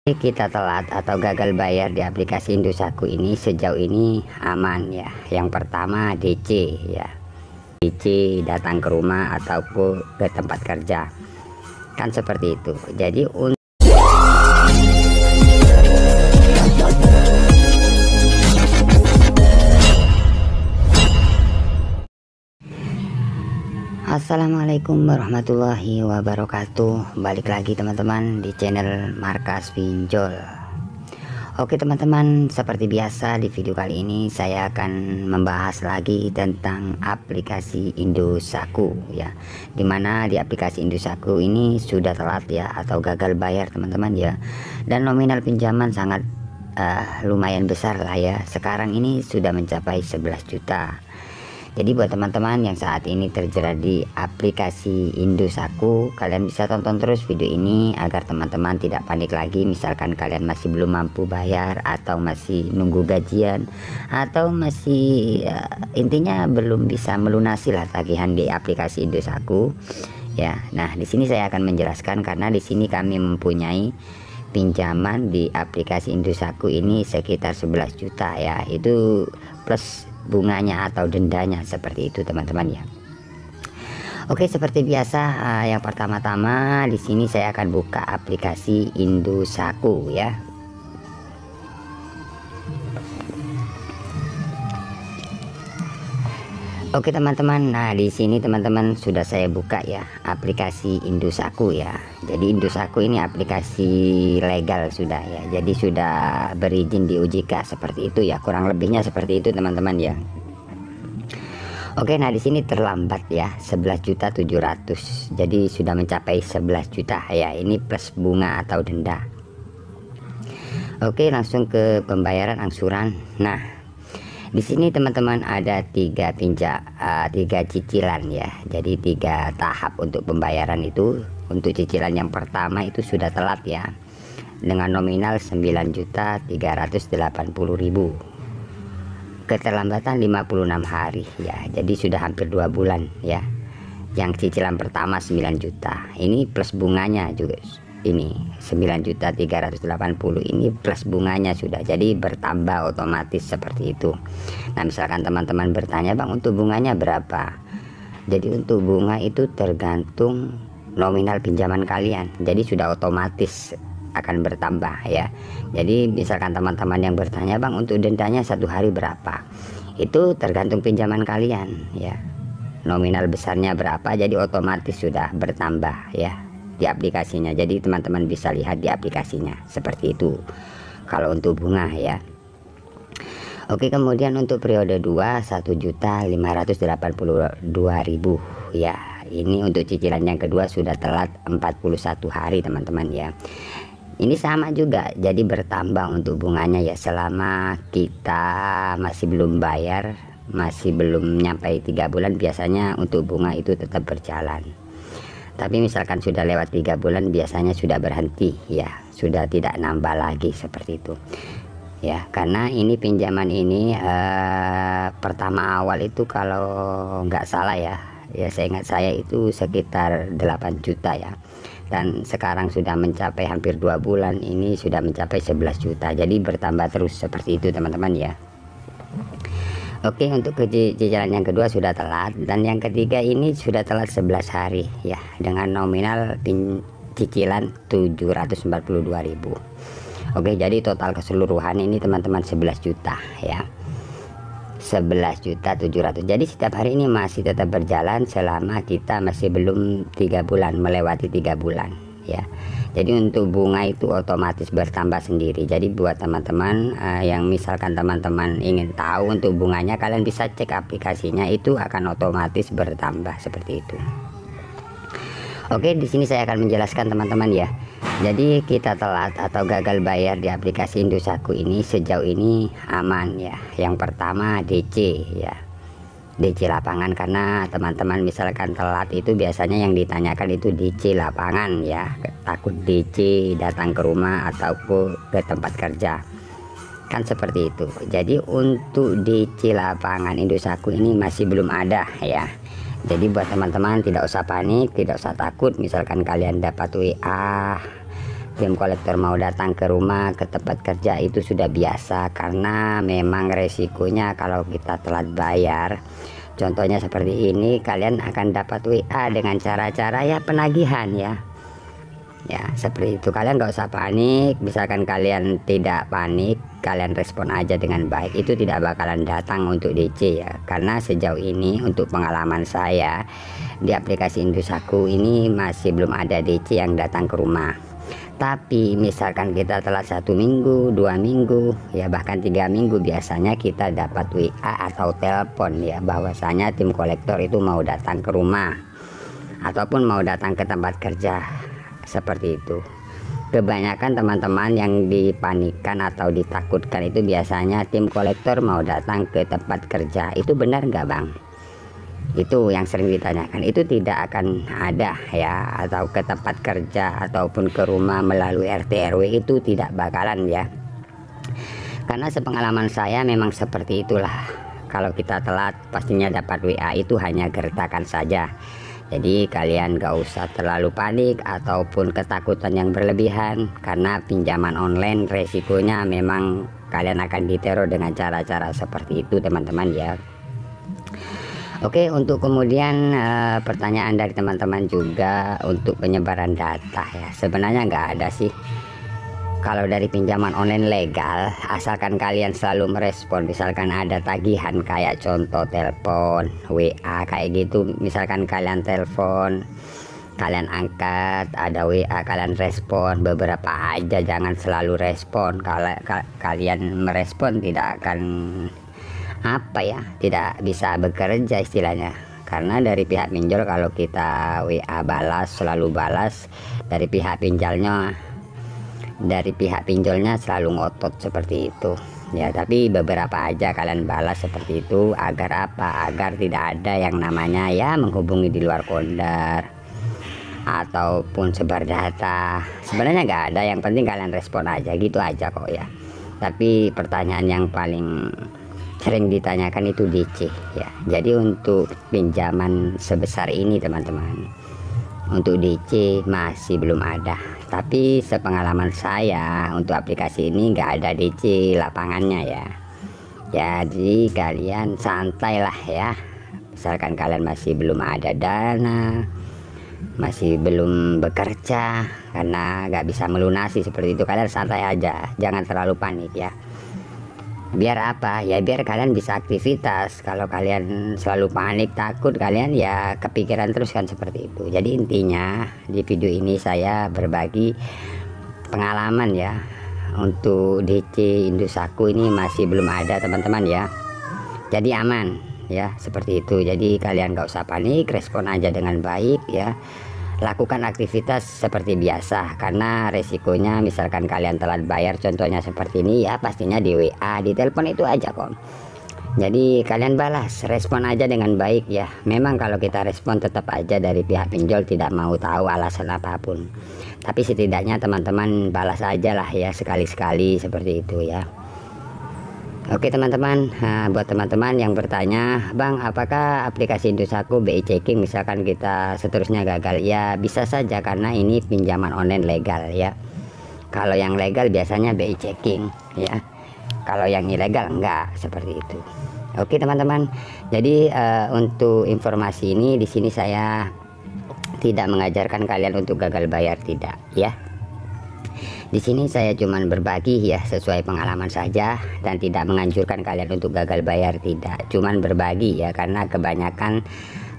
Kita telat atau gagal bayar di aplikasi Indosatku ini sejauh ini aman ya. Yang pertama DC ya, DC datang ke rumah ataupun ke tempat kerja, kan seperti itu. Jadi Assalamualaikum warahmatullahi wabarakatuh. Balik lagi teman-teman di channel Markas Pinjol. Oke teman-teman, seperti biasa di video kali ini saya akan membahas lagi tentang aplikasi Indosatku ya. Dimana di aplikasi Indosatku ini sudah telat ya atau gagal bayar teman-teman ya. Dan nominal pinjaman sangat lumayan besar lah ya. Sekarang ini sudah mencapai 11 juta. Jadi buat teman-teman yang saat ini terjerat di aplikasi Indosatku, kalian bisa tonton terus video ini agar teman-teman tidak panik lagi. Misalkan kalian masih belum mampu bayar atau masih nunggu gajian atau masih intinya belum bisa melunasi lah tagihan di aplikasi Indosatku ya. Nah, di sini saya akan menjelaskan karena di sini kami mempunyai pinjaman di aplikasi Indosatku ini sekitar 11 juta ya. Itu plus bunganya atau dendanya seperti itu teman-teman ya. Oke, seperti biasa yang pertama-tama di sini saya akan buka aplikasi Indosatku ya. Oke teman-teman, nah di sini teman-teman sudah saya buka ya aplikasi Indosatku ya. Jadi Indosatku ini aplikasi legal sudah ya. Jadi sudah berizin di OJK seperti itu ya. Kurang lebihnya seperti itu teman-teman ya. Oke, nah di sini terlambat ya 11.700.000. Jadi sudah mencapai 11 juta ya. Ini plus bunga atau denda. Oke, langsung ke pembayaran angsuran. Nah, di sini teman-teman ada tiga cicilan ya. Jadi 3 tahap untuk pembayaran itu. Untuk cicilan yang pertama itu sudah telat ya, dengan nominal 9.380.000. Keterlambatan 56 hari ya. Jadi sudah hampir 2 bulan ya. Yang cicilan pertama 9 juta. Ini plus bunganya juga. Ini 9.380.000 ini plus bunganya sudah, jadi bertambah otomatis seperti itu. Nah, misalkan teman-teman bertanya, Bang, untuk bunganya berapa? Jadi untuk bunga itu tergantung nominal pinjaman kalian, jadi sudah otomatis akan bertambah ya. Jadi misalkan teman-teman yang bertanya, Bang, untuk dendanya 1 hari berapa? Itu tergantung pinjaman kalian ya. Nominal besarnya berapa, jadi otomatis sudah bertambah ya di aplikasinya. Jadi teman-teman bisa lihat di aplikasinya seperti itu kalau untuk bunga ya. Oke, kemudian untuk periode 2 1.582.000 ya. Ini untuk cicilan yang kedua sudah telat 41 hari teman-teman ya. Ini sama juga, jadi bertambah untuk bunganya ya. Selama kita masih belum bayar, masih belum nyampe 3 bulan, biasanya untuk bunga itu tetap berjalan. Tapi misalkan sudah lewat 3 bulan biasanya sudah berhenti ya, sudah tidak nambah lagi seperti itu ya. Karena ini pinjaman ini pertama awal itu kalau nggak salah ya, seingat saya itu sekitar 8 juta ya. Dan sekarang sudah mencapai hampir 2 bulan, ini sudah mencapai 11 juta. Jadi bertambah terus seperti itu teman-teman ya. Oke, untuk cicilan yang kedua sudah telat, dan yang ketiga ini sudah telat 11 hari ya, dengan nominal cicilan 742.000. Oke, jadi total keseluruhan ini teman-teman 11 juta ya. 11.700.000. Jadi setiap hari ini masih tetap berjalan selama kita masih belum 3 bulan, melewati 3 bulan ya. Jadi untuk bunga itu otomatis bertambah sendiri. Jadi buat teman-teman yang misalkan teman-teman ingin tahu untuk bunganya, kalian bisa cek aplikasinya, itu akan otomatis bertambah seperti itu. Oke, di sini saya akan menjelaskan teman-teman ya. Jadi kita telat atau gagal bayar di aplikasi Indosatku ini sejauh ini aman ya. Yang pertama DC ya. DC lapangan, karena teman-teman misalkan telat itu biasanya yang ditanyakan itu DC lapangan ya. Takut DC datang ke rumah ataupun ke tempat kerja, kan seperti itu. Jadi untuk DC lapangan Indosatku ini masih belum ada ya. Jadi buat teman-teman tidak usah panik, tidak usah takut. Misalkan kalian dapat WA tim kolektor mau datang ke rumah, ke tempat kerja itu sudah biasa, karena memang resikonya kalau kita telat bayar. Contohnya seperti ini, kalian akan dapat WA dengan cara-cara ya penagihan ya. Ya seperti itu, kalian nggak usah panik. Misalkan kalian tidak panik, kalian respon aja dengan baik, itu tidak bakalan datang untuk DC ya. Karena sejauh ini untuk pengalaman saya di aplikasi Indosat ini masih belum ada DC yang datang ke rumah. Tapi misalkan kita telat 1 minggu, 2 minggu, ya bahkan 3 minggu, biasanya kita dapat WA atau telepon ya bahwasanya tim kolektor itu mau datang ke rumah ataupun mau datang ke tempat kerja, seperti itu. Kebanyakan teman-teman yang dipanikkan atau ditakutkan itu biasanya tim kolektor mau datang ke tempat kerja. Itu benar nggak Bang? Itu yang sering ditanyakan. Itu tidak akan ada ya, atau ke tempat kerja ataupun ke rumah melalui RT RW itu tidak bakalan ya. Karena sepengalaman saya memang seperti itulah. Kalau kita telat pastinya dapat WA, itu hanya gertakan saja. Jadi kalian gak usah terlalu panik ataupun ketakutan yang berlebihan, karena pinjaman online resikonya memang kalian akan diteror dengan cara-cara seperti itu teman-teman ya. Oke, untuk kemudian pertanyaan dari teman-teman juga untuk penyebaran data ya, sebenarnya nggak ada sih. Kalau dari pinjaman online legal, asalkan kalian selalu merespon, misalkan ada tagihan kayak contoh telepon, WA kayak gitu, misalkan kalian telepon, kalian angkat, ada WA kalian respon, beberapa aja, jangan selalu respon. Kalau kalian merespon tidak akan tidak bisa bekerja istilahnya, karena dari pihak pinjol kalau kita WA balas, selalu balas, dari pihak pinjolnya selalu ngotot seperti itu ya. Tapi beberapa aja kalian balas seperti itu, agar apa? Agar tidak ada yang namanya ya menghubungi di luar kondar ataupun sebar data. Sebenarnya nggak ada, yang penting kalian respon aja, gitu aja kok ya. Tapi pertanyaan yang paling sering ditanyakan itu DC ya. Jadi untuk pinjaman sebesar ini teman-teman, untuk DC masih belum ada. Tapi sepengalaman saya untuk aplikasi ini nggak ada DC lapangannya ya. Jadi kalian santai lah ya. Misalkan kalian masih belum ada dana, masih belum bekerja karena nggak bisa melunasi seperti itu, kalian santai aja, jangan terlalu panik ya. Biar apa ya, biar kalian bisa aktivitas. Kalau kalian selalu panik, takut, kalian ya kepikiran terus kan, seperti itu. Jadi intinya di video ini saya berbagi pengalaman ya. Untuk DC Indosat ini masih belum ada teman-teman ya, jadi aman ya, seperti itu. Jadi kalian gak usah panik, respon aja dengan baik ya. Lakukan aktivitas seperti biasa, karena resikonya misalkan kalian telat bayar contohnya seperti ini ya, pastinya di WA, di telepon itu aja kok. Jadi kalian balas, respon aja dengan baik ya. Memang kalau kita respon tetap aja dari pihak pinjol tidak mau tahu alasan apapun, tapi setidaknya teman-teman balas aja lah ya, sekali-sekali seperti itu ya. Oke teman-teman, buat teman-teman yang bertanya, Bang apakah aplikasi Indosat BI checking misalkan kita seterusnya gagal? Ya bisa saja, karena ini pinjaman online legal ya. Kalau yang legal biasanya BI checking ya, kalau yang ilegal enggak, seperti itu. Oke teman-teman, jadi untuk informasi ini di sini saya tidak mengajarkan kalian untuk gagal bayar, tidak ya. Di sini saya cuman berbagi ya, sesuai pengalaman saja, dan tidak menganjurkan kalian untuk gagal bayar, tidak. Cuman berbagi ya, karena kebanyakan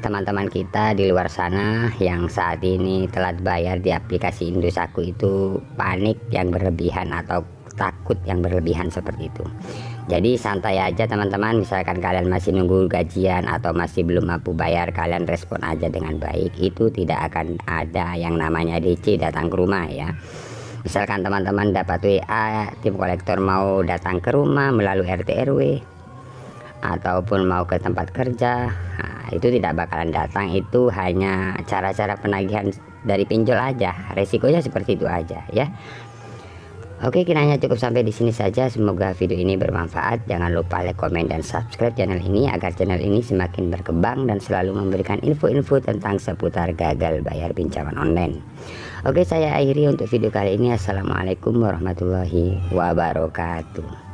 teman-teman kita di luar sana yang saat ini telat bayar di aplikasi Indosat itu panik yang berlebihan atau takut yang berlebihan seperti itu. Jadi santai aja teman-teman, misalkan kalian masih nunggu gajian atau masih belum mampu bayar, kalian respon aja dengan baik. Itu tidak akan ada yang namanya DC datang ke rumah ya. Misalkan teman-teman dapat WA tim kolektor mau datang ke rumah melalui RT RW ataupun mau ke tempat kerja, nah, itu tidak bakalan datang. Itu hanya cara-cara penagihan dari pinjol aja, resikonya seperti itu aja ya. Oke, kiranya cukup sampai di sini saja. Semoga video ini bermanfaat. Jangan lupa like, komen, dan subscribe channel ini agar channel ini semakin berkembang dan selalu memberikan info-info tentang seputar gagal bayar pinjaman online. Oke, saya akhiri untuk video kali ini. Assalamualaikum warahmatullahi wabarakatuh.